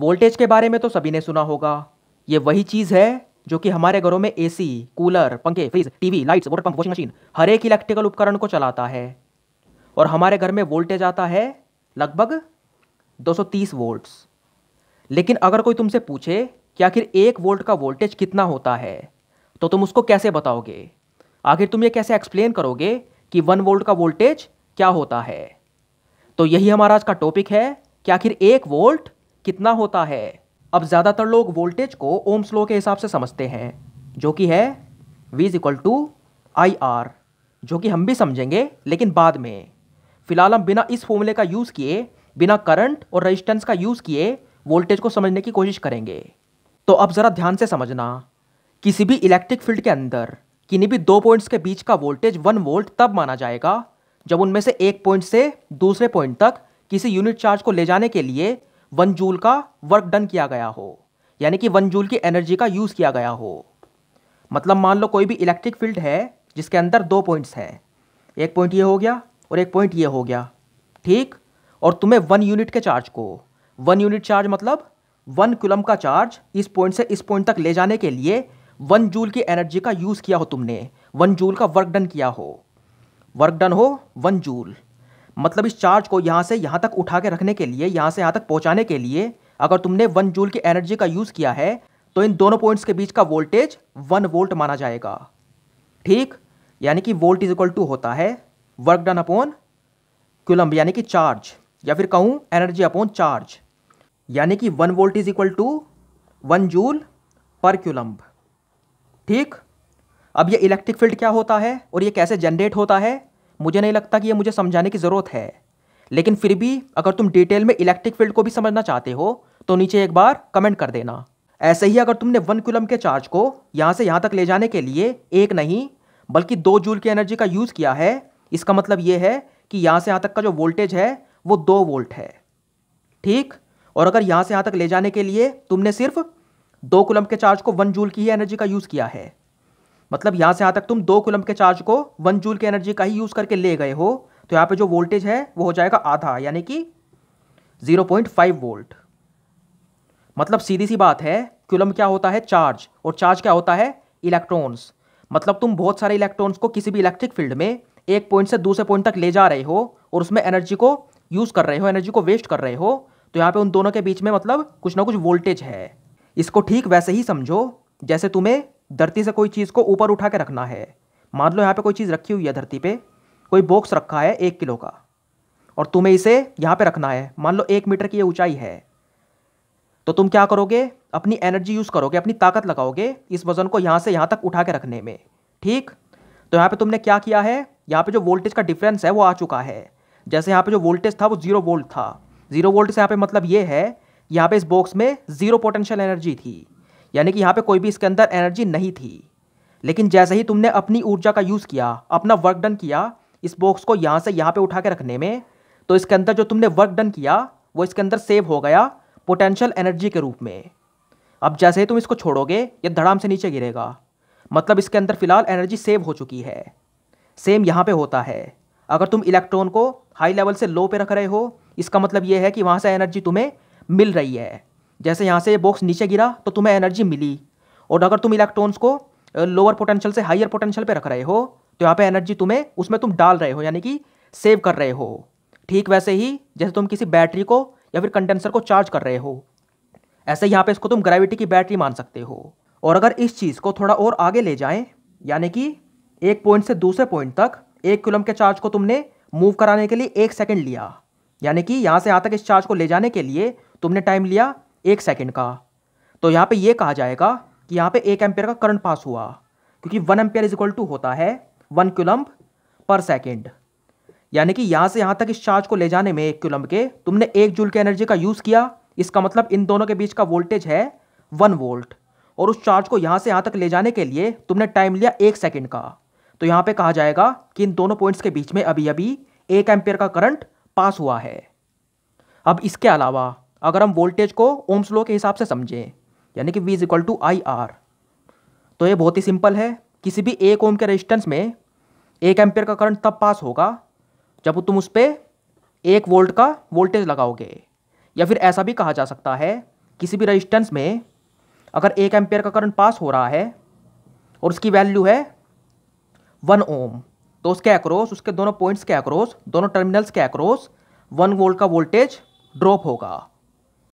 Voltage के बारे में तो सभी ने सुना होगा। ये वही चीज़ है जो कि हमारे घरों में एसी, कूलर, पंखे, fridge, TV, lights, water pump, washing machine, हर एक इलेक्ट्रिकल उपकरण को चलाता है। और हमारे घर में वोल्टेज आता है लगभग 230 वोल्ट्स। लेकिन अगर कोई तुमसे पूछे कि आखिर 1 वोल्ट का वोल्टेज कितना होता है, तो तुम उसको कैसे बताओगे? आखिर तुम ये कैसे एक्सप्लेन करोगे कि 1 वोल्ट का वोल्टेज क्या होता है? तो यही हमारा आज का टॉपिक है कि आखिर 1 वोल्ट कितना होता है। अब ज़्यादातर लोग वोल्टेज को ओम्स लॉ के हिसाब से समझते हैं, जो कि है V = IR, जो कि हम भी समझेंगे लेकिन बाद में। फिलहाल हम बिना इस फॉर्मूले का यूज़ किए, बिना करंट और रेजिस्टेंस का यूज़ किए वोल्टेज को समझने की कोशिश करेंगे। तो अब ज़रा ध्यान से समझना, किसी भी इलेक्ट्रिक फील्ड के अंदर किन्हीं भी 2 पॉइंट्स के बीच का वोल्टेज 1 वोल्ट तब माना जाएगा जब उनमें से एक पॉइंट से दूसरे पॉइंट तक किसी यूनिट चार्ज को ले जाने के लिए 1 जूल का वर्क डन किया गया हो, यानी कि 1 जूल की एनर्जी का यूज़ किया गया हो। मतलब मान लो कोई भी इलेक्ट्रिक फील्ड है जिसके अंदर 2 पॉइंट्स हैं, एक पॉइंट ये हो गया और एक पॉइंट ये हो गया, ठीक। और तुम्हें 1 यूनिट के चार्ज को, 1 यूनिट चार्ज मतलब 1 कूलम का चार्ज इस पॉइंट से इस पॉइंट तक ले जाने के लिए 1 जूल की एनर्जी का यूज़ किया हो, तुमने 1 जूल का वर्क डन किया हो, वर्क डन हो 1 जूल। मतलब इस चार्ज को यहाँ से यहाँ तक उठा के रखने के लिए, यहाँ से यहाँ तक पहुँचाने के लिए अगर तुमने 1 जूल की एनर्जी का यूज़ किया है तो इन दोनों पॉइंट्स के बीच का वोल्टेज 1 वोल्ट माना जाएगा, ठीक। यानी कि वोल्ट = होता है वर्क डन अपॉन कूलम, यानी कि चार्ज, या फिर कहूँ एनर्जी अपॉन चार्ज, यानी कि 1 वोल्ट = 1 जूल पर कूलम, ठीक। अब ये इलेक्ट्रिक फील्ड क्या होता है और ये कैसे जनरेट होता है, मुझे नहीं लगता कि ये मुझे समझाने की ज़रूरत है। लेकिन फिर भी अगर तुम डिटेल में इलेक्ट्रिक फील्ड को भी समझना चाहते हो तो नीचे एक बार कमेंट कर देना। ऐसे ही अगर तुमने 1 कूलम के चार्ज को यहाँ से यहाँ तक ले जाने के लिए एक नहीं बल्कि 2 जूल की एनर्जी का यूज़ किया है, इसका मतलब ये है कि यहाँ से यहाँ तक का जो वोल्टेज है वो 2 वोल्ट है, ठीक। और अगर यहाँ से यहाँ तक ले जाने के लिए तुमने सिर्फ 2 कूलम के चार्ज को 1 जूल की ही एनर्जी का यूज़ किया है, मतलब यहाँ से यहाँ तक तुम 2 कूलम के चार्ज को 1 जूल की एनर्जी का ही यूज़ करके ले गए हो, तो यहाँ पे जो वोल्टेज है वो हो जाएगा आधा, यानी कि 0.5 वोल्ट। मतलब सीधी सी बात है, कूलम क्या होता है? चार्ज। और चार्ज क्या होता है? इलेक्ट्रॉन्स। मतलब तुम बहुत सारे इलेक्ट्रॉन्स को किसी भी इलेक्ट्रिक फील्ड में एक पॉइंट से दूसरे पॉइंट तक ले जा रहे हो और उसमें एनर्जी को यूज़ कर रहे हो, एनर्जी को वेस्ट कर रहे हो, तो यहाँ पे उन दोनों के बीच में मतलब कुछ ना कुछ वोल्टेज है। इसको ठीक वैसे ही समझो जैसे तुम्हें धरती से कोई चीज़ को ऊपर उठा के रखना है। मान लो यहाँ पे कोई चीज़ रखी हुई है, धरती पे कोई बॉक्स रखा है 1 किलो का, और तुम्हें इसे यहाँ पे रखना है, मान लो 1 मीटर की ये ऊंचाई है। तो तुम क्या करोगे? अपनी एनर्जी यूज़ करोगे, अपनी ताकत लगाओगे इस वजन को यहाँ से यहाँ तक उठा के रखने में, ठीक। तो यहाँ पे तुमने क्या किया है, यहाँ पे जो वोल्टेज का डिफरेंस है वो आ चुका है। जैसे यहाँ पे जो वोल्टेज था वो 0 वोल्ट था, 0 वोल्ट से यहाँ पे मतलब ये है यहाँ पे इस बॉक्स में 0 पोटेंशियल एनर्जी थी, यानी कि यहाँ पे कोई भी इसके अंदर एनर्जी नहीं थी। लेकिन जैसे ही तुमने अपनी ऊर्जा का यूज़ किया, अपना वर्क डन किया इस बॉक्स को यहाँ से यहाँ पे उठा के रखने में, तो इसके अंदर जो तुमने वर्क डन किया वो इसके अंदर सेव हो गया पोटेंशियल एनर्जी के रूप में। अब जैसे ही तुम इसको छोड़ोगे ये धड़ाम से नीचे गिरेगा, मतलब इसके अंदर फिलहाल एनर्जी सेव हो चुकी है। सेम यहाँ पे होता है, अगर तुम इलेक्ट्रॉन को हाई लेवल से लो पे रख रहे हो, इसका मतलब ये है कि वहाँ से एनर्जी तुम्हें मिल रही है। जैसे यहाँ से ये बॉक्स नीचे गिरा तो तुम्हें एनर्जी मिली, और अगर तुम इलेक्ट्रॉन्स को लोअर पोटेंशियल से हायर पोटेंशियल पे रख रहे हो तो यहाँ पे एनर्जी तुम्हें उसमें तुम डाल रहे हो, यानी कि सेव कर रहे हो। ठीक वैसे ही जैसे तुम किसी बैटरी को या फिर कंडेंसर को चार्ज कर रहे हो, ऐसे यहाँ पे इसको तुम ग्रेविटी की बैटरी मान सकते हो। और अगर इस चीज़ को थोड़ा और आगे ले जाएं, यानी कि एक पॉइंट से दूसरे पॉइंट तक 1 कूलम के चार्ज को तुमने मूव कराने के लिए 1 सेकेंड लिया, यानी कि यहाँ से यहाँ तक इस चार्ज को ले जाने के लिए तुमने टाइम लिया 1 सेकेंड का, तो यहाँ पे ये कहा जाएगा कि यहाँ पे 1 एम्पियर का करंट पास हुआ, क्योंकि 1 एम्पियर = होता है 1 कूलम पर सेकेंड। यानी कि यहाँ से यहाँ तक इस चार्ज को ले जाने में 1 कूलम के तुमने 1 जूल की एनर्जी का यूज़ किया, इसका मतलब इन दोनों के बीच का वोल्टेज है 1 वोल्ट, और उस चार्ज को यहाँ से यहाँ तक ले जाने के लिए तुमने टाइम लिया 1 सेकेंड का, तो यहाँ पे कहा जाएगा कि इन दोनों पॉइंट्स के बीच में अभी अभी 1 एम्पियर का करंट पास हुआ है। अब इसके अलावा अगर हम वोल्टेज को ओम्स लॉ के हिसाब से समझें, यानी कि V = IR, तो ये बहुत ही सिंपल है। किसी भी 1 ओम के रेजिस्टेंस में 1 एम्पियर का करंट तब पास होगा जब तुम उस पर 1 वोल्ट का वोल्टेज लगाओगे, या फिर ऐसा भी कहा जा सकता है किसी भी रजिस्टेंस में अगर 1 एम्पियर का करंट पास हो रहा है और उसकी वैल्यू है 1 ओम, तो उसके अक्रॉस, उसके दोनों पॉइंट्स के अक्रॉस, दोनों टर्मिनल्स के अक्रॉस 1 वोल्ट का वोल्टेज ड्रॉप होगा।